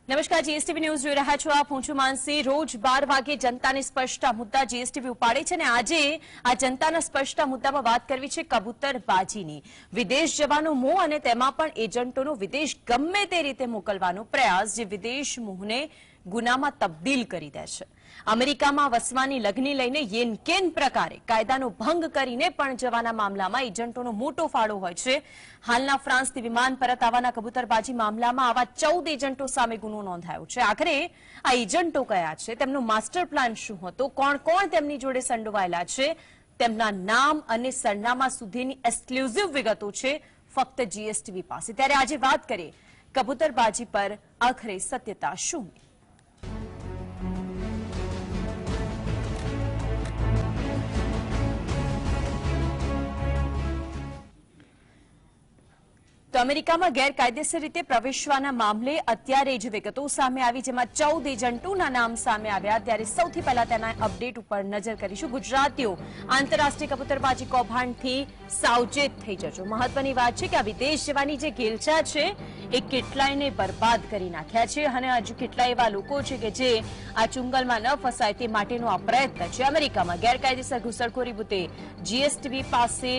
નમસ્કાર, GSTV news જોઈ રહ્યા છો આપ. હું છું માનસી. રોજ 12 વાગે જનતાને સ્પર્શતા મુદ્દા જીએસટીવી ઉપાડે છે અને આજે આ જનતાના સ્પર્શતા મુદ્દામાં વાત કરવી છે કબૂતરબાજીની. વિદેશ જવાનો મોહ અને તેમાં પણ એજન્ટોનો વિદેશ ગમે તે રીતે મોકલવાનો પ્રયાસ જે વિદેશ મોહને ગુનામાં તબદીલ કરી દે છે. અમેરિકામાં વસવાની લગ્નને લઈને યેનકેન પ્રકારે કાયદાનો ભંગ કરીને પણ જવાના મામલામાં એજન્ટોનો મોટો ફાળો હોય છે. હાલના ફ્રાન્સથી વિમાન પરત આવવાના કબૂતરબાજી મામલામાં આવા 14 એજન્ટો સામે ગુનો નોંધાયો છે. આખરે આ એજન્ટો કયા છે, તેમનો માસ્ટર પ્લાન શું હતો, કોણ કોણ તેમની જોડે સંડોવાયેલા છે, તેમના નામ અને સરનામા સુધીની એક્સક્લુઝિવ વિગતો છે ફક્ત જીએસટીવી પાસે. ત્યારે આજે વાત કરીએ કબૂતરબાજી પર આખરે સત્યતા શું. તો અમેરિકામાં ગેરકાયદેસર રીતે પ્રવેશવાના મામલે અત્યારે જ વિગતો સામે આવી, જેમાં 14 એજન્ટોના નામ સામે આવ્યા. ત્યારે સૌથી પહેલા તેના અપડેટ ઉપર નજર કરીશું. ગુજરાતીઓ આંતરરાષ્ટ્રીય કબૂતરબાજી કૌભાંડથી સાવચેત થઈ જજો. મહત્વની વાત છે કે આ વિદેશ જવાની જે ઘેલછા છે એ કેટલાયને બરબાદ કરી નાખ્યા છે અને હજુ કેટલાય એવા લોકો છે કે જે આ ચુંગલમાં ન ફસાય તે માટેનો આ પ્રયત્ન છે. અમેરિકામાં ગેરકાયદેસર ઘૂસણખોરી મુદ્દે જીએસટીવી પાસે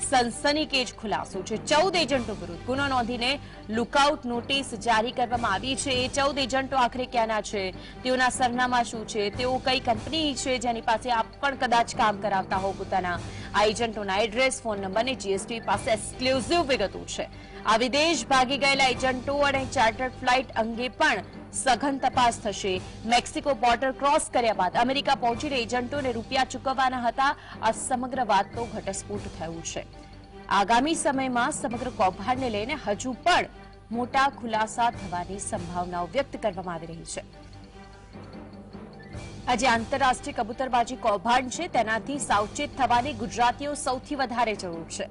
સનસનીખેજ ખુલાસો છે. 14 એજન્ટો વિરુદ્ધ ગુનો નોંધીને લુકઆઉટ નોટિસ જારી કરવામાં આવી છે. એ 14 એજન્ટો આખરે ક્યાંના છે, તેઓના સરનામા શું છે, તેઓ કઈ કંપની છે જેની પાસે આપ પણ કદાચ કામ કરાવતા હો પોતાના. આ એજન્ટોના એડ્રેસ, ફોન નંબર અને જીએસટી પાસે એક્સક્લુઝિવ વિગતો છે. આ વિદેશ ભાગી ગયેલા એજન્ટો અને ચાર્ટર્ડ ફ્લાઇટ અંગે પણ સઘન તપાસ થશે. મેક્સિકો બોર્ડર ક્રોસ કર્યા બાદ અમેરિકા પહોંચીને એજન્ટોને રૂપિયા ચૂકવવાના હતા. આ સમગ્ર વાતનો ઘટસ્ફોટ થયું છે. આગામી સમયમાં સમગ્ર કૌભાંડને લઈને હજુ પણ મોટા ખુલાસા થવાની સંભાવનાઓ વ્યક્ત કરવામાં આવી રહી છે. આજે આંતરરાષ્ટ્રીય કબૂતરબાજી કૌભાંડ છે તેનાથી સાવચેત થવાની ગુજરાતીઓ સૌથી વધારે જરૂર છે.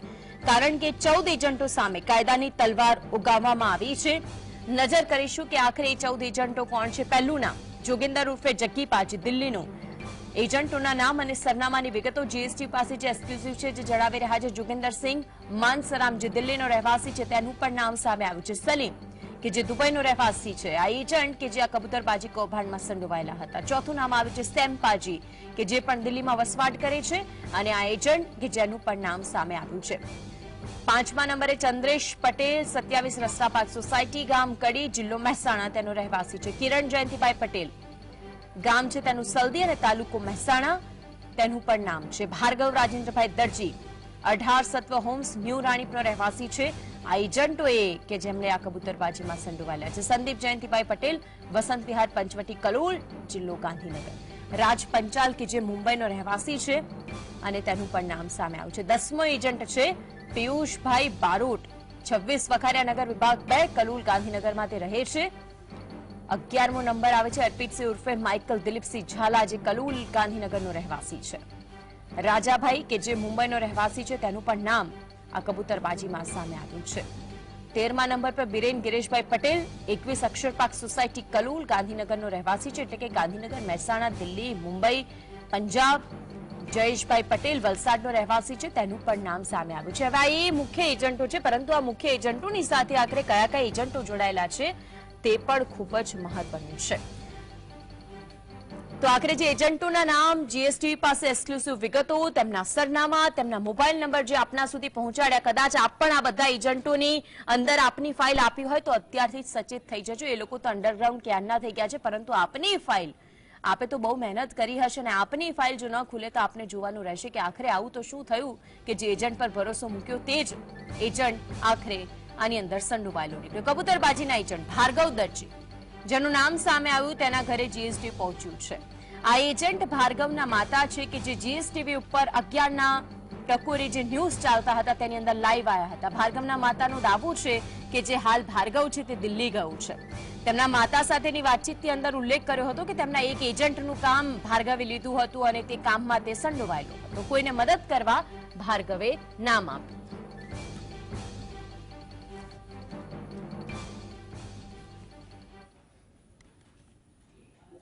કારણ કે 14 એજન્ટો સામે કાયદાની તલવાર ઉગામવામાં આવી છે. નજર કરીશું કે આખરે 14 એજન્ટો કોણ છે. પહેલું નામ જોગિંદર ઉર્ફે જગ્ગી પાજી, દિલ્હીનું. એજન્ટોના નામ અને સરનામાની વિગતો જીએસટી પાસે જે એક્સક્લુઝિવ છે જે જણાવી રહ્યા છે જોગિંદરસિંહ માનસરામ, જે દિલ્હીનો રહેવાસી છે, તેનું પણ નામ સામે આવ્યું છે. સલીમ, કે જે દુબઈનો રહેવાસી છે, આ એજન્ટ કે જે આ કબૂતરબાજી કૌભાંડમાં સંડોવાયેલા હતા. ચોથું નામ આવ્યું છે સેમ પાજી, કે જે પણ દિલ્હીમાં વસવાટ કરે છે અને આ એજન્ટ કે જેનું પણ નામ સામે આવ્યું છે. 5મા નંબરે ચંદ્રેશ પટેલ, 27 રસ્તા પાર્ક સોસાયટી, ગામ કડી, જિલ્લો મહેસાણા, તેનો રહેવાસી છે. કિરણ જયંતિભાઈ પટેલ, ગામ છે તેનું સલદી અને તાલુકો મહેસાણા, તેનું પણ નામ છે. ભાર્ગવ રાજેન્દ્રભાઈ દરજી, 18 સત્વ હોમ્સ, ન્યૂ રાણીપનો રહેવાસી છે. આ એજન્ટો કે જેમને આ કબૂતરબાજીમાં સંડોવાયેલા છે. સંદીપ જયંતિભાઈ પટેલ, વસંત વિહાર, પંચવટી, કલોલ, જિલ્લો ગાંધીનગર. રાજ પંચાલ, કે જે મુંબઈનો રહેવાસી છે અને તેનું પણ નામ સામે આવ્યું છે. 10મો એજન્ટ છે પિયુષભાઈ બારોટ, 26 વખારિયા નગર, વિભાગ 2, કલોલ, ગાંધીનગરમાં તે રહે છે. 11મો નંબર આવે છે અર્પિતસિંહ ઉર્ફે માઇકલ દિલીપસિંહ ઝાલા, જે કલોલ, ગાંધીનગરનો રહેવાસી છે. રાજાભાઈ, કે જે મુંબઈનો રહેવાસી છે, તેનું પણ નામ આ કબૂતરબાજીમાં સામે આવ્યું છે. 13મા નંબર પર બિરેન ગિરીશભાઈ પટેલ, 21 અક્ષરપાક સોસાયટી, કલોલ, ગાંધીનગરનો રહેવાસી છે. એટલે કે ગાંધીનગર, મહેસાણા, દિલ્હી, મુંબઈ, પંજાબ. જયેશભાઈ પટેલ, વલસાડનો રહેવાસી છે, તેનું પણ નામ સામે આવ્યું છે. હવે આ એ મુખ્ય એજન્ટો છે, પરંતુ આ મુખ્ય એજન્ટોની સાથે આખરે કયા કયા એજન્ટો જોડાયેલા છે તે પણ ખૂબ જ મહત્વનું છે. તો આખરે જે એજન્ટોના નામ, જીએસટી પાસે એક્સક્લુઝિવ વિગતો, તેમના સરનામા, તેમના મોબાઈલ નંબર જે આપના સુધી પહોંચાડ્યા. કદાચ આપ પણ આ બધા એજન્ટોની અંદર આપની ફાઇલ આપી હોય તો અત્યારથી જ સચેત થઈ જજો. એ લોકો તો અંડરગ્રાઉન્ડ ક્યારના થઈ ગયા છે, પરંતુ આપની ફાઇલ આપે તો બહુ મહેનત કરી હશે અને આપની ફાઇલ જો ન ખુલે તો આપને જોવાનું રહેશે કે આખરે આવું તો શું થયું કે જે એજન્ટ પર ભરોસો મૂક્યો તે જ એજન્ટ આખરે આની અંદર સંડોવાયેલો નીકળ્યો. કબૂતરબાજીના એજન્ટ ભાર્ગવ દરજી, જેનું નામ સામે આવ્યું, તેના ઘરે જીએસટી પહોંચ્યું છે. આ એજન્ટ ભાર્ગવના માતા છે, કે જે જીએસટીવી ઉપર 11ના ટકોરે જે ન્યૂઝ ચાલતા હતા તેની અંદર લાઈવ આવ્યા હતા. ભાર્ગવના માતાનું દાવું છે કે જે હાલ ભાર્ગવ છે તે દિલ્હી ગયું છે. તેમના માતા સાથેની વાતચીતની અંદર ઉલ્લેખ કર્યો હતો કે તેમના એક એજન્ટનું કામ ભાર્ગવે લીધું હતું અને તે કામમાં તે સંડોવાયેલો હતો. કોઈને મદદ કરવા ભાર્ગવે નામ આપ્યું.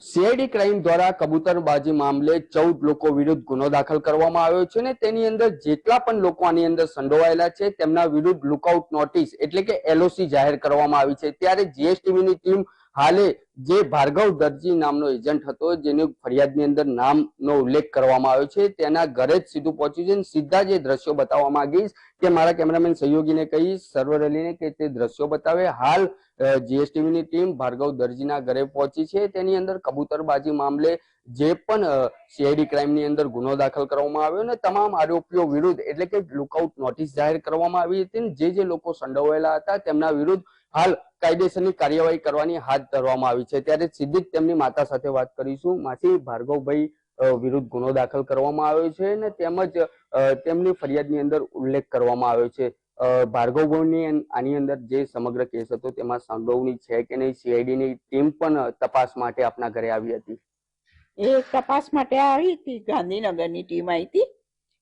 સીઆઈડી ક્રાઇમ દ્વારા કબૂતરબાજી મામલે 14 લોકો વિરુદ્ધ ગુનો દાખલ કરવામાં આવ્યો છે અને તેની અંદર જેટલા પણ લોકો આની અંદર સંડોવાયેલા છે તેમના વિરુદ્ધ લુકઆઉટ નોટિસ એટલે કે એલઓસી જાહેર કરવામાં આવી છે. ત્યારે જીએસટીવીની ટીમ હાલે જે ભાર્ગવ દરજી નામનો એજન્ટ હતો જેની ફરિયાદની અંદર નામનો ઉલ્લેખ કરવામાં આવ્યો છે તેના ઘરે જ સીધું પહોંચ્યું છે. સીધા જે દ્રશ્યો બતાવવા માંગીશ કે મારા કેમેરામેન સહયોગીને કહીશ સર્વર અલીને કે તે દ્રશ્યો બતાવે. હાલ જીએસટીવીની ટીમ ભાર્ગવ દરજીના ઘરે પહોંચી છે. તેની અંદર કબૂતરબાજી મામલે જે પણ સીઆઈડી ક્રાઇમની અંદર ગુનો દાખલ કરવામાં આવ્યો અને તમામ આરોપીઓ વિરુદ્ધ એટલે કે લુકઆઉટ નોટિસ જાહેર કરવામાં આવી હતી. જે લોકો સંડોવાયેલા હતા તેમના વિરુદ્ધ હાલ કાયદેસરની કાર્યવાહી કરવાની હાથ ધરવામાં આવી છે. ત્યારે સીધી જ તેમની માતા સાથે વાત કરીશું. માસી, ભાર્ગવભાઈ વિરુદ્ધ ગુનો દાખલ કરવામાં આવ્યો છે અને તેમજ તેમની ફરિયાદની અંદર ઉલ્લેખ કરવામાં આવ્યો છે. ભાર્ગવભાઈની આની અંદર જે સમગ્ર કેસ હતો તેમાં સંડોવણી છે કે નહીં, સીઆઈડીની ટીમ પણ તપાસ માટે આપના ઘરે આવી હતી. એ તપાસ માટે આવી હતી, ગાંધીનગરની ટીમ આવી હતી.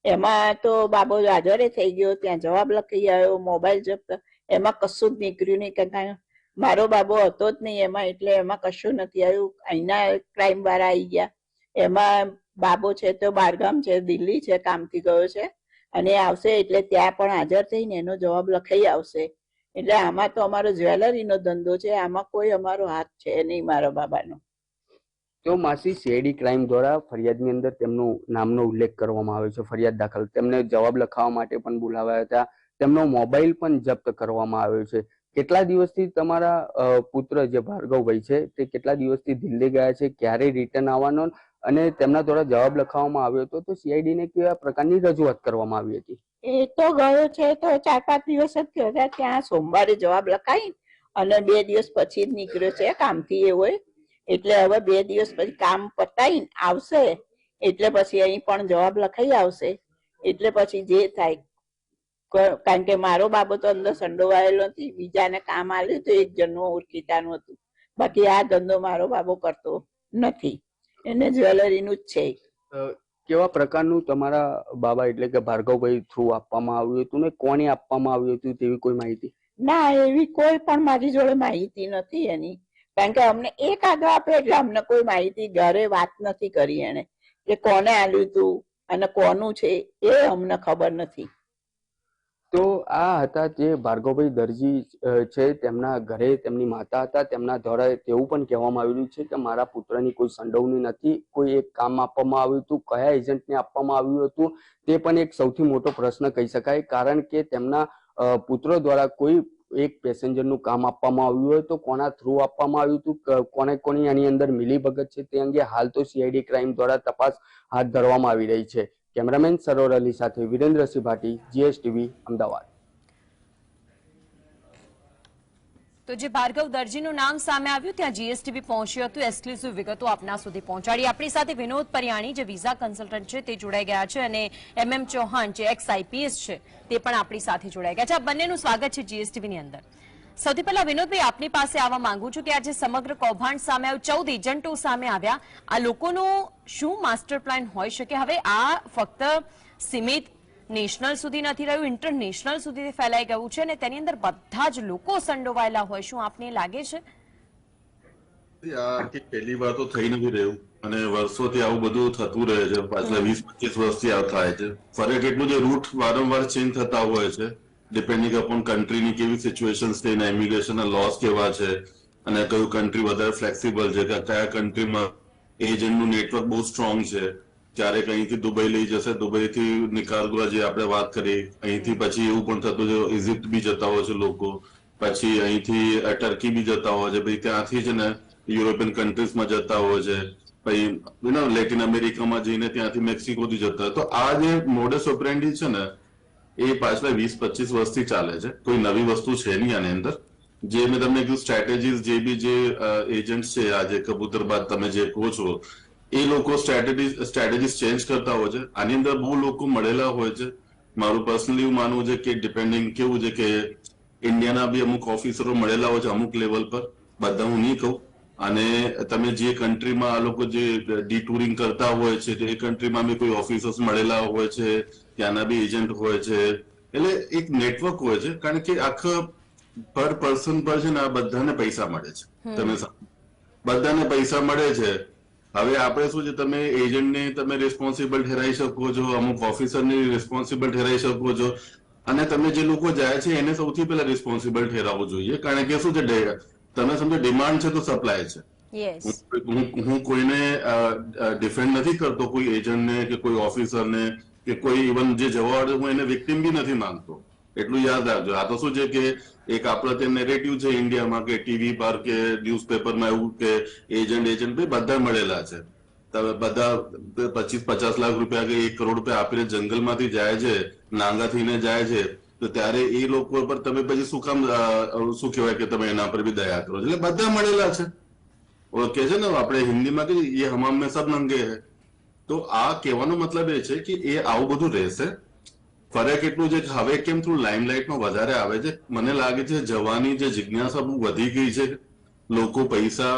એમાં તો બાબો હાજરે થઈ ગયો, ત્યાં જવાબ લખી આવ્યો, મોબાઈલ જપ્ત, એમાં કશું જ નીકળ્યું નહીં કે મારો બાબો હતો જ નહીં એમાં, એટલે એમાં કશું નથી આવ્યું. અહીંના ક્રાઇમ વાળા આવી ગયા. એમાં બાબો છે તો બહારગામ છે, દિલ્હી છે, કામથી ગયો છે અને આવશે એટલે ત્યાં પણ હાજર થઈને એનો જવાબ લખાઈ આવશે. એટલે આમાં તો અમારો જ્વેલરીનો ધંધો છે, આમાં કોઈ અમારો હાથ છે નહીં મારા બાબાનો. તો માસી, સીઆઈડી ક્રાઇમ દ્વારા ફરિયાદની અંદર તેમનો નામનો ઉલ્લેખ કરવામાં આવ્યો છે. ફરિયાદ દાખલ, તેમને જવાબ લખાવવા માટે પણ બોલાવ્યા હતા. તેમનો મોબાઈલ પણ જપ્ત કરવામાં આવ્યો છે. કેટલા દિવસથી તમારા પુત્ર જે ભાર્ગવભાઈ છે તે કેટલા દિવસથી દિલ્હી ગયા છે, ક્યારે રિટર્ન આવવાનો અને તેમના દ્વારા જવાબ લખાવવામાં આવ્યો હતો, તો સીઆઈડી ને કેવા પ્રકારની રજૂઆત કરવામાં આવી હતી? એ તો ગયો છે તો 4-5 દિવસ જ થયો છે. ત્યાં સોમવારે જવાબ લખાઈ અને 2 દિવસ પછી જ નીકળ્યો છે કામથી એવો. એટલે હવે 2 દિવસ પછી કામ પતાઈને આવશે એટલે પછી અહીં પણ જવાબ લખાઈ આવશે. એટલે પછી જે થાય, કારણ કે મારો બાબો તો અંદર સંડોવાયેલો નથી, બીજાને કામ આવ્યું તો એક જણનું ઓળખીતાનું હતું. બાકી આ ધંધો મારો બાબો કરતો નથી, એને જ્વેલરીનું જ છે. કેવા પ્રકારનું તમારા બાબા એટલે કે ભાર્ગવભાઈ થ્રુ આપવામાં આવ્યું હતું ને કોને આપવામાં આવ્યું હતું તેવી કોઈ માહિતી? ના, એવી કોઈ પણ મારી જોડે માહિતી નથી એની, કારણ કે અમને એક આદો આપે એટલે અમને કોઈ માહિતી ઘરે વાત નથી કરી એને કે કોને આલ્યું હતું અને કોનું છે એ અમને ખબર નથી. તો આ હતા જે ભાર્ગવભાઈ દરજી છે, તેમના ઘરે તેમની માતા હતા. તેમના દ્વારા તેવું પણ કહેવામાં આવેલું છે કે મારા પુત્રની કોઈ સંડોવણી નથી, કોઈ એક કામ આપવામાં આવ્યું હતું, કયા એજન્ટને આપવામાં આવ્યું હતું તે પણ એક સૌથી મોટો પ્રશ્ન કહી શકાય. કારણ કે તેમના પુત્ર દ્વારા કોઈ એક પેસેન્જરનું કામ આપવામાં આવ્યું હોય તો કોના થ્રુ આપવામાં આવ્યું હતું, કોને કોની આની અંદર મિલીભગત છે તે અંગે હાલ તો સીઆઈડી ક્રાઇમ દ્વારા તપાસ હાથ ધરવામાં આવી રહી છે. કેમેરામેન સરોવર અલી સાથે વિરેન્દ્રસિંહ ભાટી, જીએસટીવી, અમદાવાદ. તો જે ભાર્ગવ દરજીનું નામ સામે આવ્યું ત્યાં જીએસટીવી પહોંચ્યું હતું. એક્સક્લુઝિવ વિગતો આપના સુધી પહોંચાડી. આપણી સાથે વિનોદ પરિયાણી જે વિઝા કન્સલ્ટન્ટ છે તે જોડાઈ ગયા છે અને MM ચૌહાણ જે એક્સ આઈપીએસ છે તે પણ આપણી સાથે જોડાઈ ગયા છે. આ બંનેનું સ્વાગત છે જીએસટીવીની અંદર. સૌથી પહેલા વિનોદભાઈ આપની પાસે આવવા માંગુ છું કે આજે સમગ્ર કૌભાંડ સામે આવ્યું, 14 એજન્ટો સામે આવ્યા, આ લોકોનો શું માસ્ટર પ્લાન હોઈ શકે? હવે આ ફક્ત સીમિત નેશનલ સુધી નથી રહ્યું, ઇન્ટરનેશનલ સુધી ફેલાઈ ગયું છે અને તેની અંદર બધા જ લોકો સંડોવાયેલા હોય. શું આપને લાગે છે? પહેલી વાર તો થઈ નથી રહ્યું અને વર્ષોથી આવું બધું થતું રહે છે. પાછલા 20-25 વર્ષથી આ થાય છે. ફરક એટલું જે રૂટ વારંવાર ચેન્જ થતા હોય છે ડિપેન્ડિંગ અપોન કન્ટ્રીની કેવી સિચ્યુએશન્સ છે, એના ઇમિગ્રેશનના લોસ કેવા છે અને કયું કન્ટ્રી વધારે ફ્લેક્સિબલ છે, કે કયા કન્ટ્રીમાં એજન્ટનું નેટવર્ક બહુ સ્ટ્રોંગ છે. ક્યારેક અહીંથી દુબઈ લઈ જશે, દુબઈથી નિકારાગુઆ જે આપણે વાત કરી, અહીંથી પછી એવું પણ થતું છે ઇજિપ્ત બી જતા હોય છે લોકો, પછી અહીંથી ટર્કી બી જતા હોય છે, પછી ત્યાંથી છે ને યુરોપિયન કન્ટ્રીઝમાં જતા હોય છે, પછી લેટિન અમેરિકામાં જઈને ત્યાંથી મેક્સિકોથી જતા હોય. તો આ જે મોડસ ઓપરેન્ડી છે ને એ પાછલા 20-25 વર્ષથી ચાલે છે. કોઈ નવી વસ્તુ છે નહીં આની અંદર. જે મેં તમને કીધું સ્ટ્રેટેજીસ, જે બી જે એજન્ટ છે આજે કબૂતરબાજ તમે જે કહો છો, એ લોકો સ્ટ્રેટેજીસ ચેન્જ કરતા હોય છે. આની અંદર બહુ લોકો મળેલા હોય છે. મારું પર્સનલી એવું માનવું છે કે ડિપેન્ડિંગ કેવું છે કે ઇન્ડિયાના બી અમુક ઓફિસરો મળેલા હોય છે અમુક લેવલ પર, બધા હું નહીં કહું. અને તમે જે કન્ટ્રીમાં આ લોકો જે ડીટુરિંગ કરતા હોય છે એ કન્ટ્રીમાં બી કોઈ ઓફિસર્સ મળેલા હોય છે, ત્યાંના બી એજન્ટ હોય છે. એટલે એક નેટવર્ક હોય છે, કારણ કે આખા પર પર્સન પર છે ને આ બધાને પૈસા મળે છે. તમે બધાને પૈસા મળે છે. હવે આપણે શું છે, તમે એજન્ટને તમે રિસ્પોન્સિબલ ઠેરાઈ શકો છો, અમુક ઓફિસરને રિસ્પોન્સિબલ ઠેરાઈ શકો છો, અને તમે જે લોકો જાય છે એને સૌથી પહેલા રિસ્પોન્સિબલ ઠેરાવવું જોઈએ. કારણ કે શું છે, તમે સમજો ડિમાન્ડ છે તો સપ્લાય છે. યસ, હું કોઈને ડિફેન્ડ નથી કરતો, કોઈ એજન્ટને કે કોઈ ઓફિસરને કે કોઈ ઇવન જે જવા વાળો, હું એને વિક્ટિમ બી નથી માંગતો. એટલું યાદ રાખજો. આ તો શું છે કે એક આપણે તે નેરેટિવ છે ઇન્ડિયામાં કે ટીવી પર કે ન્યૂઝપેપરમાં એવું કે એજન્ટ બધા મળેલા છે. બધા 25-50 લાખ રૂપિયા કે 1 કરોડ રૂપિયા આપીને જંગલમાંથી જાય છે, નાંગા થઈને જાય છે, તો ત્યારે એ લોકો પર તમે પછી શું કામ શું કહેવાય કે તમે એના પર બી દયા કરો છો? એટલે બધા મળેલા છે. કે છે ને આપણે હિન્દીમાં કે એ હમામ મેં સબ નંગે હૈ. તો આ કહેવાનો મતલબ એ છે કે એ આવું બધું રહેશે. ફરક એટલું છે કે હવે કેમ થોડું લાઇમલાઇટમાં વધારે આવે છે. મને લાગે છે જવાની જે જિજ્ઞાસા બહુ વધી ગઈ છે. લોકો પૈસા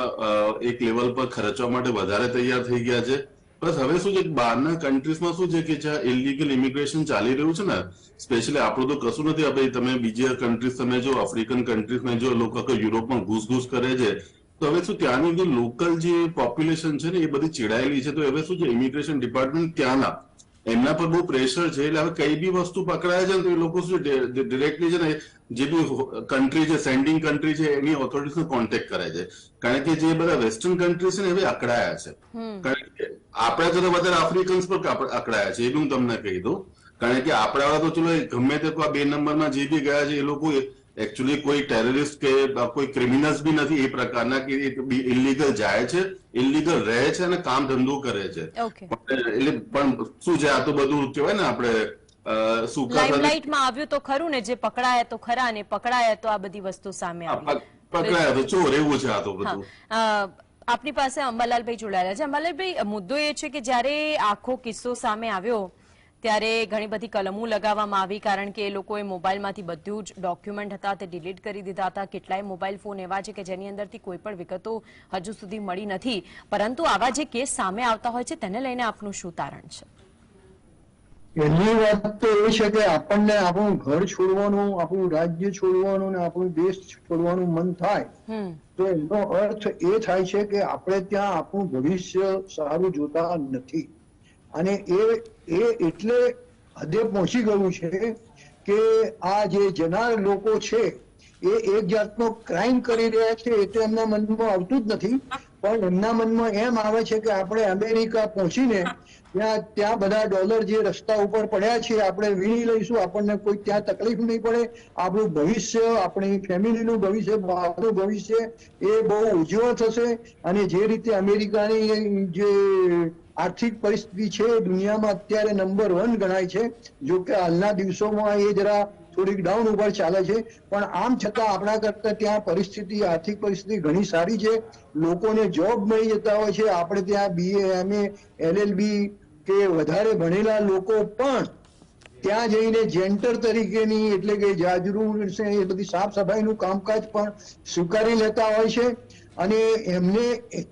એક લેવલ પર ખર્ચવા માટે વધારે તૈયાર થઈ ગયા છે. બસ હવે શું છે બહારના કન્ટ્રીઝમાં શું છે કે જ્યાં ઇલીગલ ઇમિગ્રેશન ચાલી રહ્યું છે ને, સ્પેશિયલી આપણું તો કશું નથી. આપણે તમે બીજી કન્ટ્રીઝ તમે જો આફ્રિકન કન્ટ્રીઝમાં જો લોકો યુરોપમાં ઘૂસ કરે છે, તો હવે શું ત્યાંની જે લોકલ જે પોપ્યુલેશન છે ને એ બધી ચીડાયેલી છે. તો હવે શું છે ઇમિગ્રેશન ડિપાર્ટમેન્ટ ત્યાંના એમના પર બહુ પ્રેશર છે. એટલે હવે કઈ બી વસ્તુ પકડાય છે ને તો એ લોકો શું ડિરેક્ટલી છે ને જે બી કન્ટ્રી છે, સેન્ડિંગ કન્ટ્રી છે, એની ઓથોરિટીઝને કોન્ટેક્ટ કરે છે. કારણ કે જે બધા વેસ્ટર્ન કન્ટ્રી છે ને હવે અકળાયા છે. કારણ કે આપણા તો વધારે આફ્રિકન્સ પર અકળાયા છે, એ બી હું તમને કહી દઉં. કારણ કે આપણા વાળા તો ચલો ગમે તે 2 નંબરમાં જે બી ગયા છે એ લોકો એકચ્યુઅલી કોઈ ટેરરિસ્ટ કે કોઈ ક્રિમિનલ્સ બી નથી એ પ્રકારના કે ઇલીગલ જાય છે, ઇલીગલ રહે છે અને કામ ધંધો કરે છે. એટલે પણ શું છે આ તો બધું કહેવાય ને આપણે લાઇમલાઇટમાં આવ્યું તો ખરું ને, જે પકડાયા તો ખરા ને પકડાયા તો આ બધી વસ્તુ સામે આવી. પકડાયા તો ચોર, એવું છે આ તો બધું. આપની પાસે અંબાલાલભાઈ જોડાયેલા છે. અંબાલાલભાઈ, મુદ્દો એ છે કે જ્યારે આખો કિસ્સો સામે આવ્યો ત્યારે ઘણી બધી કલમો લગાવવામાં આવી, કારણ કે એ લોકોએ મોબાઈલમાંથી બધું જ ડોક્યુમેન્ટ હતા તે ડિલીટ કરી દીધા હતા. કેટલાય મોબાઈલ ફોન એવા છે કે જેની અંદરથી કોઈ પણ વિગતો હજુ સુધી મળી નથી. પરંતુ આવા જે કેસ સામે આવતા હોય છે તેને લઈને આપનું શું તારણ છે? પહેલી વાત તો એ છે કે આપણને આપણું ઘર છોડવાનું, આપણું રાજ્ય છોડવાનું ને આપણું દેશ છોડવાનું મન થાય તો એનો અર્થ એ થાય છે કે આપણે ત્યાં આપણું ભવિષ્ય સારું જોતા નથી. અને એ એટલે હદે પહોંચી ગયું છે કે આ જે જનાર લોકો છે એ એક જાતનો ક્રાઇમ કરી રહ્યા છે. એ તો એમના મનમાં આવતું જ નથી, પણ એમના મનમાં એમ આવે છે કે આપણે અમેરિકા પહોંચીને ત્યાં બધા ડોલર જે રસ્તા ઉપર પડ્યા છે આપણે વીણી લઈશું, આપણને કોઈ ત્યાં તકલીફ નહીં પડે, આપણું ભવિષ્ય, આપણી ફેમિલીનું ભવિષ્ય, આપણું ભવિષ્ય એ બહુ ઉજ્જવળ થશે. અને જે રીતે અમેરિકાની જે આર્થિક પરિસ્થિતિ છે દુનિયામાં અત્યારે નંબર 1 ગણાય છે. જો કે હાલના દિવસોમાં એ જરા થોડીક ડાઉન ઉપર ચાલે છે, પણ આમ છતાં આપણા કરતા ત્યાં પરિસ્થિતિ, આર્થિક પરિસ્થિતિ ઘણી સારી છે. લોકોને જોબ મળી જતા હોય છે. આપણે ત્યાં BA, MA, LLB કે વધારે ભણેલા લોકો પણ ત્યાં જઈને જેન્ટર તરીકેની એટલે કે જાજરૂ એ બધી સાફ સફાઈનું કામકાજ પણ સ્વીકારી લેતા હોય છે. અને એમને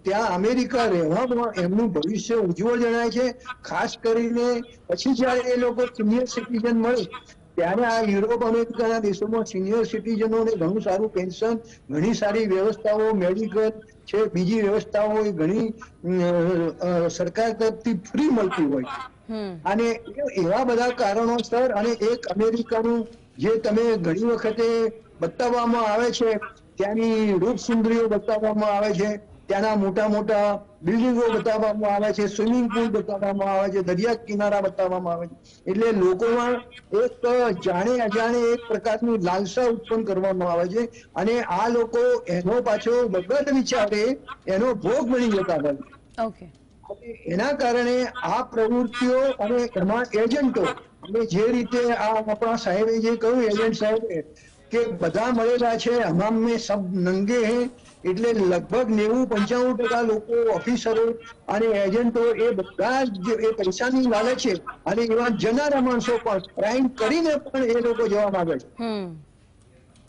ત્યાં અમેરિકા રહેવામાં એમનું ભવિષ્ય ઉજ્જવળ જણાય છે. ખાસ કરીને પછી જયારે એ લોકો સિનિયર સિટીઝન મળે ત્યારે આ યુરોપ અમેરિકાના દેશોમાં સિનિયર સિટીઝનોને ઘણું સારું પેન્શન, ઘણી સારી વ્યવસ્થાઓ, મેડિકલ છે, બીજી વ્યવસ્થાઓ ઘણી સરકાર તરફથી ફ્રી મળતી હોય છે. અને એવા બધા કારણોસર અને એક અમેરિકાનું જે તમે ઘણી વખતે બતાવવામાં આવે છે, ત્યાંની રૂપ સુંદરીઓ બતાવવામાં આવે છે, ત્યાંના મોટા મોટા બિલ્ડિંગો બતાવવામાં આવે છે, સ્વિમિંગ પુલ બતાવવામાં આવે છે, દરિયા કિનારા બતાવવામાં આવે છે. એટલે લોકોમાં એક જાણે અજાણે એક પ્રકારની લાલસા ઉત્પન્ન કરવામાં આવે છે. અને આ લોકો એનો પાછો વગર વિચારે એનો ભોગ બની જતા હોય છે. એના કારણે આ પ્રવૃત્તિઓ અને એમાં એજન્ટો, અને જે રીતે આ આપણા સાહેબે જે કહ્યું, એજન્ટ સાહેબે કે બધા મળેલા છે, હમામ મેં સબ નંગે હે, એટલે લગભગ 90-95% લોકો, ઓફિસરો અને એજન્ટો એ બધા જ એ પૈસાની લાલચે અને એવા જનારા માણસો પણ ક્રાઇમ કરીને પણ એ લોકો જવા માંગે છે.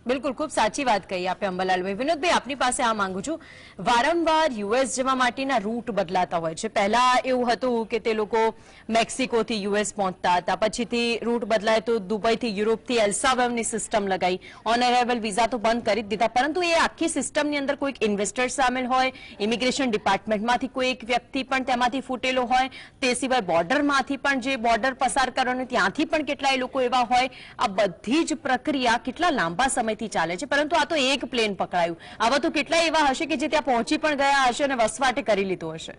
બિલકુલ, ખૂબ સાચી વાત કહી આપે અંબાલાલભાઈ. વિનોદભાઈ, આપની પાસે આ માંગુ છું, વારંવાર US જવા માટેના રૂટ બદલાતા હોય છે. પહેલા એવું હતું કે તે લોકો મેક્સિકોથી US પહોંચતા હતા, પછીથી રૂટ બદલાય તો દુબઈથી યુરોપથી એલ્સાવેરની સિસ્ટમ લગાઈ, ઓન અરાઇવલ વિઝા તો બંધ કરી દીધા. પરંતુ એ આખી સિસ્ટમની અંદર કોઈક ઇન્વેસ્ટર સામેલ હોય, ઇમિગ્રેશન ડિપાર્ટમેન્ટમાંથી કોઈ એક વ્યક્તિ પણ તેમાંથી ફૂટેલો હોય, તે સિવાય બોર્ડરમાંથી પણ જે બોર્ડર પસાર કરવાનો ત્યાંથી પણ કેટલાય લોકો એવા હોય. આ બધી જ પ્રક્રિયા કેટલા લાંબા સમય સમયથી ચાલે છે, પરંતુ આ તો એક પ્લેન પકડાયું. આવા તો કેટલા એવા હશે કે જે ત્યાં પહોંચી પણ ગયા હશે અને વસવાટે કરી લીધું હશે.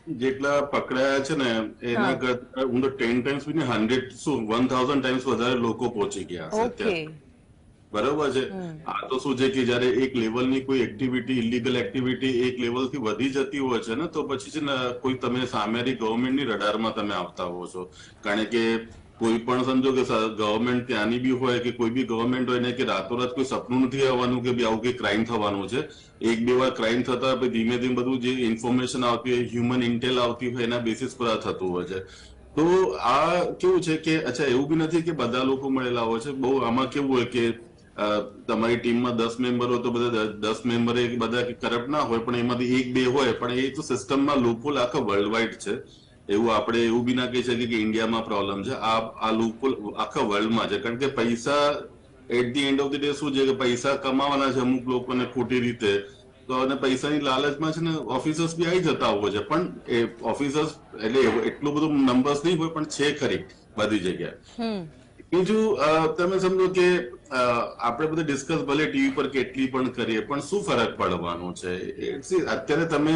જેટલા પકડાયા છે ને એના કરતા હું તો 10 ટાઈમ્સ 1000 ટાઈમ્સ વધારે લોકો પહોંચી ગયા હશે અત્યારે. બરોબર છે. આ તો શું છે કે જયારે એક લેવલની કોઈ એક્ટિવિટી, ઇલીગલ એક્ટિવિટી એક લેવલથી વધી જતી હોય છે ને, તો પછી છે ને કોઈ તમે સામેની ગવર્મેન્ટની રડારમાં તમે આવતા હો છો. કારણ કે કોઈ પણ સમજો કે ગવર્મેન્ટ ત્યાંની બી હોય કે કોઈ બી ગવર્મેન્ટ હોય ને કે રાતોરાત કોઈ સપનું નથી આવવાનું કે આવું કઈ ક્રાઇમ થવાનું છે. એક બે વાર ક્રાઇમ થતા પછી ધીમે ધીમે બધું જે ઇન્ફોર્મેશન આવતી હોય, હ્યુમન ઇન્ટેલ આવતી હોય, એના બેસિસ પર આ થતું હોય છે. તો આ કેવું છે કે અચ્છા એવું બી નથી કે બધા લોકો મળેલા હોય છે. બહુ આમાં કેવું હોય કે તમારી ટીમમાં 10 મેમ્બર હોય તો બધા 10 મેમ્બરે બધા કરપ્ટ ના હોય, પણ એમાંથી એક બે હોય, પણ એ તો સિસ્ટમમાં લૂપહોલ આખા વર્લ્ડ વાઇડ છે. એવું આપણે એવું બી ના કહી શકીએ કે ઇન્ડિયામાં પ્રોબ્લેમ છે. આ લૂપહોલ આખા વર્લ્ડમાં છે. કારણ કે પૈસા at the end of the day શું છે કે પૈસા કમાવાના છે અમુક લોકોને ખોટી રીતે, તો અને પૈસાની લાલચમાં છે ને ઓફિસર્સ બી આવી જતા હોય છે. પણ એ ઓફિસર્સ એટલે એટલું બધું નંબર્સ નહીં હોય, પણ છે ખરી બધી જગ્યાએ. બીજું તમે સમજો કે આપણે બધા ડિસ્કસ ભલે ટીવી પર કેટલી પણ કરીએ, પણ શું ફરક પડવાનો છે? અત્યારે તમે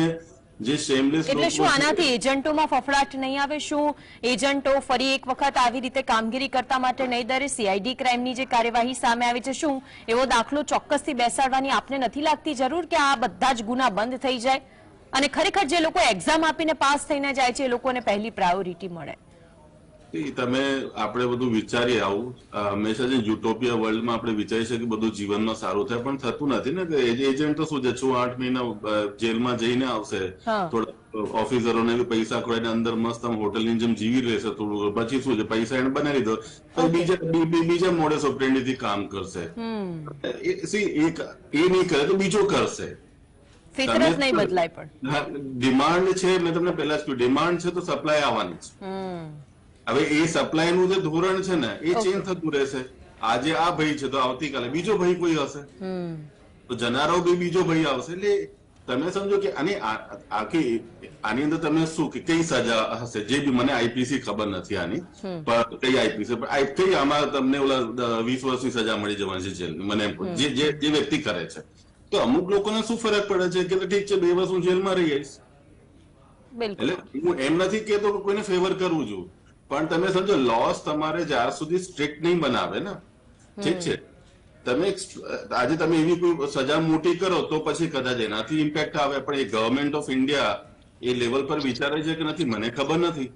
જે શેમલેસ એટલે શું આનાથી એજન્ટોમાં ફફડાટ નહીં આવે? શું એજન્ટો ફરી એક વખત આવી રીતે કામગીરી કરતા માટે નહીં ડરે? સીઆઈડી ક્રાઇમની જે કાર્યવાહી સામે આવી છે, શું એવો દાખલો ચોક્કસથી બેસાડવાની આપને નથી લાગતી જરૂર કે આ બધા જ ગુના બંધ થઈ જાય અને ખરેખર જે લોકો એક્ઝામ આપીને પાસ થઈને જાય છે એ લોકોને પહેલી પ્રાયોરિટી મળે? તમે આપણે બધું વિચારીએ આવું હંમેશા જે યુટોપિયા વર્લ્ડમાં આપણે વિચારી શકીએ બધું જીવનમાં સારું થાય, પણ થતું નથી ને. એજન્ટ તો શું છે 6-8 મહિના જેલમાં જઈને આવશે, થોડા ઓફિસરોને બી પૈસા ખોઈને અંદર મસ્ત હોટલની જેમ જીવી રહેશે થોડું, પછી શું છે પૈસા એને બનાવી દો તો બીજા મોડેસ ઓપરેન્ડીથી કામ કરશે. એ નહીં કરે તો બીજો કરશે. ફિતરત નહીં બદલાય. પણ ડિમાન્ડ છે, મેં તમને પહેલા જ કહ્યું, ડિમાન્ડ છે તો સપ્લાય આવવાની છે. હવે એ સપ્લાય નું જે ધોરણ છે ને એ ચેન્જ થતું રહેશે. આજે આ ભાઈ છે તો આવતીકાલે બીજો ભાઈ કોઈ હશે, તો જનારો બી બીજો ભાઈ આવશે. એટલે તમે સમજો કે આની અંદર તમે શું કે કઈ સજા હશે, જે બી મને આઈપીસી ખબર નથી આની, પણ કઈ આઈપીસી કઈ આમાં તમને ઓલા 20 વર્ષની સજા મળી જવાની છે જેલ, મને એમ જે વ્યક્તિ કરે છે. તો અમુક લોકોને શું ફરક પડે છે કે ઠીક છે 2 વર્ષ હું જેલમાં રહી જઈશ. એટલે હું એમ નથી કેતો કે કોઈને ફેવર કરવું જોઈએ, પણ તમે સમજો લોસ તમારે જ્યાર સુધી સ્ટ્રિક્ટ નહીં બનાવે ને, ઠીક છે, તમે આજે તમે એવી કોઈ સજા મોટી કરો તો પછી કદાચ એનાથી ઇમ્પેક્ટ આવે, પણ એ ગવર્મેન્ટ ઓફ ઇન્ડિયા એ લેવલ પર વિચારે છે કે નથી મને ખબર નથી.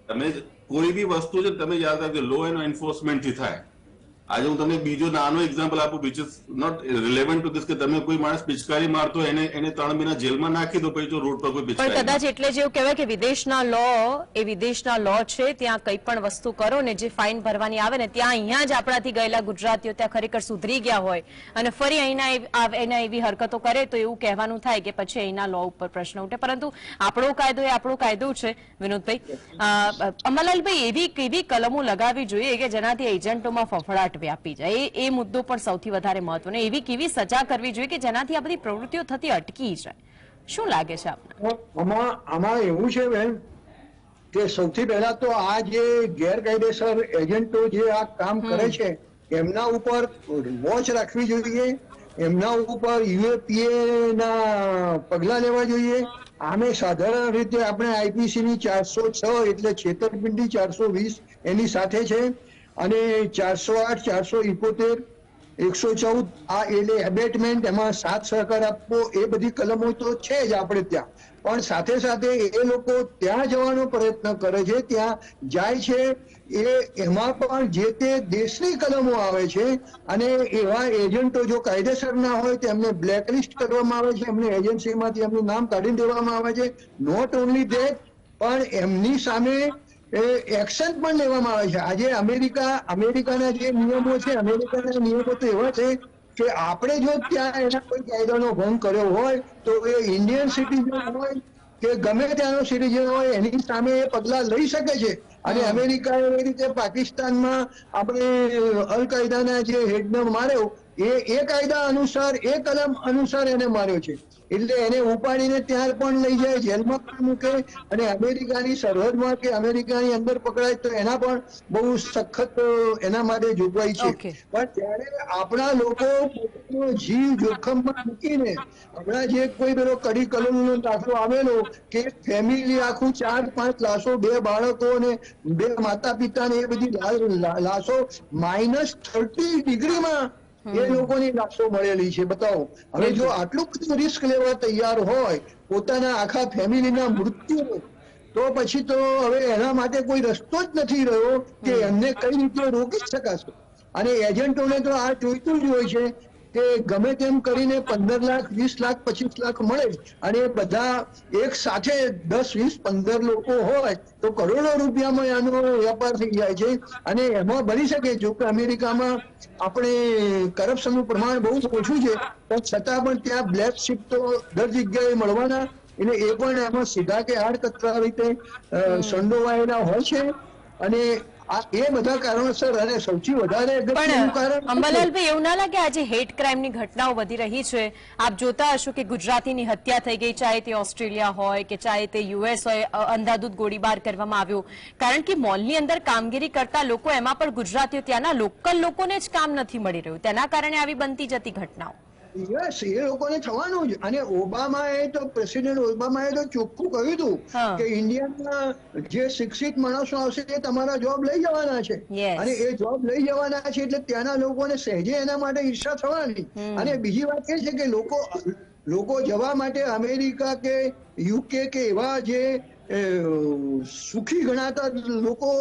તમે કોઈ બી વસ્તુ છે તમે યાદ રાખજો લો એન્ડ એન્ફોર્સમેન્ટ થી થાય. આજે હું તમને બીજો નાનો એક્ઝામ્પલ આપું which is not relevant to this, કે તમે કોઈ માણસ પિચકારી મારતો એને 3 મહિના જેલમાં નાખી દો, પછી જો રોડ પર કોઈ પિચકારી. પણ કદાચ એટલે જેવું કહેવાય કે વિદેશના લો એ વિદેશના લો છે, ત્યાં કઈ પણ વસ્તુ કરો ને જે ફાઇન ભરવાની આવે ને ત્યાં અહીંયા જ આપણાથી ગયેલા ગુજરાતીઓ ત્યાં ખરેખર સુધરી ગયા હોય અને ફરી અહીંના એવી હરકતો કરે તો એવું કહેવાનું થાય કે પછી અહીંના લો ઉપર પ્રશ્ન ઉઠે. પરંતુ આપણો કાયદો એ આપણો કાયદો છે. વિનોદભાઈ, અમરલાલભાઈ, એવી કેવી કલમો લગાવવી જોઈએ કે જેનાથી એજન્ટોમાં ફફડાટ વ્યાપી જાય? એ મુદ્દો પણ સૌથી વધારે મહત્વનો. એવી કેવી સજા કરવી જોઈએ કે જેનાથી આ બધી પ્રવૃત્તિઓ થતી અટકી જાય? શું લાગે છે આપને? આમાં એવું છે બેન કે સૌથી પહેલા તો આ જે ગેરકાયદેસર એજન્ટો જે આ કામ કરે છે એમના ઉપર વોચ રાખવી જોઈએ, એમના ઉપર યુએપીએ ના પગલા લેવા જોઈએ. આમે સાધારણ રીતે આપણે આઈપીસી ની 406 એટલે છેતરપિંડી 420 એની સાથે છે, અને 408, 471, 114 આ એટલે એબેટમેન્ટ, એમાં સાથ સહકાર આપવો, એ બધી કલમો તો છે જ આપણે ત્યાં. પણ સાથે સાથે એ લોકો ત્યાં જવાનો પ્રયત્ન કરે છે, ત્યાં જાય છે, એમાં પણ જે તે દેશની કલમો આવે છે, અને એવા એજન્ટો જો કાયદેસર ના હોય તો એમને બ્લેકલિસ્ટ કરવામાં આવે છે, એમને એજન્સીમાંથી એમનું નામ કાઢી દેવામાં આવે છે. નોટ ઓનલી ધેટ, પણ એમની સામે એક્શન પણ લેવામાં આવે છે. આજે અમેરિકાના જે નિયમો છે, અમેરિકાના નિયમો તો એવા છે કે આપણે જો ત્યાં એના કોઈ કાયદાનો ભંગ કર્યો હોય તો એ ઇન્ડિયન સિટીઝન હોય કે ગમે ત્યાંનો સિટીઝન હોય એની સામે એ પગલા લઈ શકે છે. અને અમેરિકાએ એ રીતે પાકિસ્તાનમાં આપણે અલ કાયદાના જે હેડને માર્યો એ કાયદા અનુસાર, એ કલમ અનુસાર એને માર્યો છે. એટલે એને ઉપાડીને ત્યાં પણ લઈ જાય, જેલમાં પણ મૂકે, અને અમેરિકાની સરહદમાં કે અમેરિકાની અંદર પકડાય તો એના પણ બહુ સખત એના માટે જોગવાઈ છે. Okay. પણ ત્યારે આપણા લોકો પોતાનો જીવ જોખમમાં મૂકીને, હમણાં જે કોઈ પેલો કડી કલોલનો દાખલો આવેલો કે ફેમિલી આખું 4-5 લાશો, 2 બાળકો ને 2 માતા પિતા ને એ બધી લાશો -30 ડિગ્રીમાં એ લોકોની લાશો મળેલી છે. બતાવો, હવે જો આટલું બધું રિસ્ક લેવા તૈયાર હોય પોતાના આખા ફેમિલીના મૃત્યુ, તો પછી તો હવે એના માટે કોઈ રસ્તો જ નથી રહ્યો કે એમને કઈ રીતે રોકી શકાશે. અને એજન્ટોને તો આ જોઈતું જ હોય છે કે ગમે તેમ કરીને 15 લાખ, 20 લાખ, 25 લાખ મળે, અને બધા એક સાથે 10, 20, 15 લોકો હોય તો કરોડો રૂપિયામાં આનો વેપાર થઈ જાય છે. અને એમાં બની શકે, જો કે અમેરિકામાં આપણે કરપ્શનનું પ્રમાણ બહુ ઓછું છે, પણ છતાં પણ ત્યાં બ્લેક શીપ તો દર જગ્યાએ મળવાના, એટલે એ પણ એમાં સીધા કે આડકતરા રીતે સંડોવાયેલા હોય છે. અને એ બધા કારણોસર, અને સૌથી વધારે અગત્યનું કારણ પણ અંબાલાલભાઈ, એવું ના લાગે આજે હેટ ક્રાઇમની ઘટનાઓ વધી રહી છે? આપ જોતા હશો કે ગુજરાતીની હત્યા થઈ ગઈ, ચાહે તે ઓસ્ટ્રેલિયા હોય કે ચાહે તે યુએસ હોય, અંધાધૂંધ ગોળીબાર કરવામાં આવ્યો, કારણ કે મોલની અંદર કામગીરી કરતા લોકો, એમાં પણ ગુજરાતીઓ, ત્યાંના લોકલ લોકોને જ કામ નથી મળી રહ્યું, તેના કારણે આવી બનતી જતી ઘટનાઓ. યસ, એ લોકોને થવાનું જ. અને ઓબામાએ તો, પ્રેસિડેન્ટ ઓબામાએ તો ચોખ્ખું કહ્યું હતું કે ઇન્ડિયામાં જે શિક્ષિત માણસો આવશે એ તમારા જોબ લઈ જવાના છે. Yes. અને એ જોબ લઈ જવાના છે એટલે ત્યાંના લોકોને સહેજે એના માટે ઈર્ષા થવાની. અને બીજી વાત એ છે કે લોકો જવા માટે અમેરિકા કે યુકે કે એવા જે સુખી ગણાતા લોકો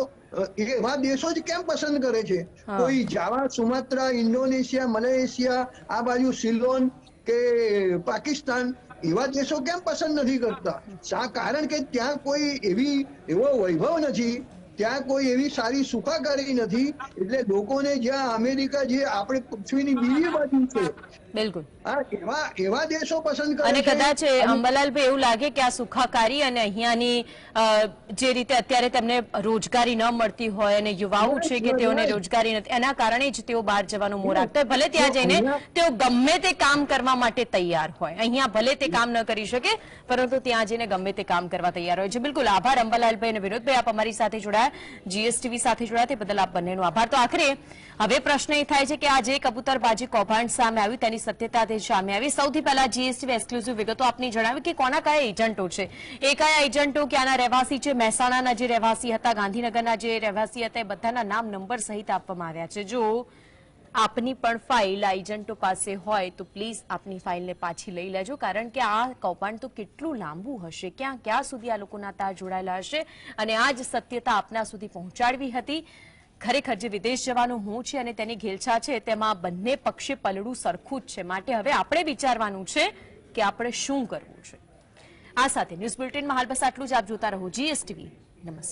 એવા દેશો જ કેમ પસંદ કરે છે? કોઈ જાવા, સુમાત્રા, ઇન્ડોનેશિયા, મલેશિયા, આ બાજુ સિલોન કે પાકિસ્તાન, એવા દેશો કેમ પસંદ નથી કરતા? કારણ કે ત્યાં કોઈ એવો વૈભવ નથી, ત્યાં કોઈ એવી સારી સુખાકારી નથી, એટલે લોકોને જ્યાં અમેરિકા, જે આપણે પૃથ્વીની બીજી બાજુ છે, બિલકુલ, એવા દેશો પસંદ કરે છે. અને કદાચ અંબાલાલભાઈ એવું લાગે કે આ સુખાકારી અને અહીંયાની જે રીતે અત્યારે તેમને રોજગારી ન મળતી હોય, અને યુવાઓ છે કે તેઓને રોજગારી નથી, એના કારણે જ તેઓ બહાર જવાનું મોં રાખતા હોય. ભલે ત્યાં જઈને તેઓ ગમે તે કામ કરવા માટે તૈયાર હોય, અહીંયા ભલે તે કામ ન કરી શકે, પરંતુ ત્યાં જઈને ગમે તે કામ કરવા તૈયાર હોય છે. બિલકુલ, આભાર અંબાલાલભાઈ અને વિનોદભાઈ, આપ અમારી સાથે જોડાયા, જીએસટીવી સાથે જોડાયા, તે બદલ આપ બંનેનો આભાર. તો આખરે હવે પ્રશ્ન એ થાય છે કે આ જે કબૂતરબાજી કૌભાંડ સામે આવ્યું તેની સત્યતા તે સામે આવી. સૌથી પહેલા જીએસટીવી એક્સક્લુઝિવ વિગતો આપને જણાવી કે કોના કયા એજન્ટો છે, એ કયા એજન્ટો ક્યાંના રહેવાસી છે, મહેસાણાના જે રહેવાસી હતા, ગાંધીનગરના જે રહેવાસી હતા, એ બધાના નામ, નંબર સહિત આપવામાં આવ્યા છે. જો આપની પણ ફાઇલ આ એજન્ટો પાસે હોય તો પ્લીઝ આપની ફાઇલને પાછી લઈ લેજો, કારણ કે આ કૌભાંડ તો કેટલું લાંબુ હશે, ક્યાં સુધી આ લોકોના તાર જોડાયેલા હશે, અને આ જ સત્યતા આપના સુધી પહોંચાડવી હતી. ખરેખર જે વિદેશ જવાનું મોહ છે અને તેની ઘેલછા છે, તેમાં બંને પક્ષે પલડું સરખું જ છે. માટે હવે આપણે વિચારવાનું છે કે આપણે શું કરવું છે. આ સાથે ન્યૂઝ બુલેટિનમાં હાલ બસ આટલું જ. આપ જોતા રહો જીએસટીવી. નમસ્કાર.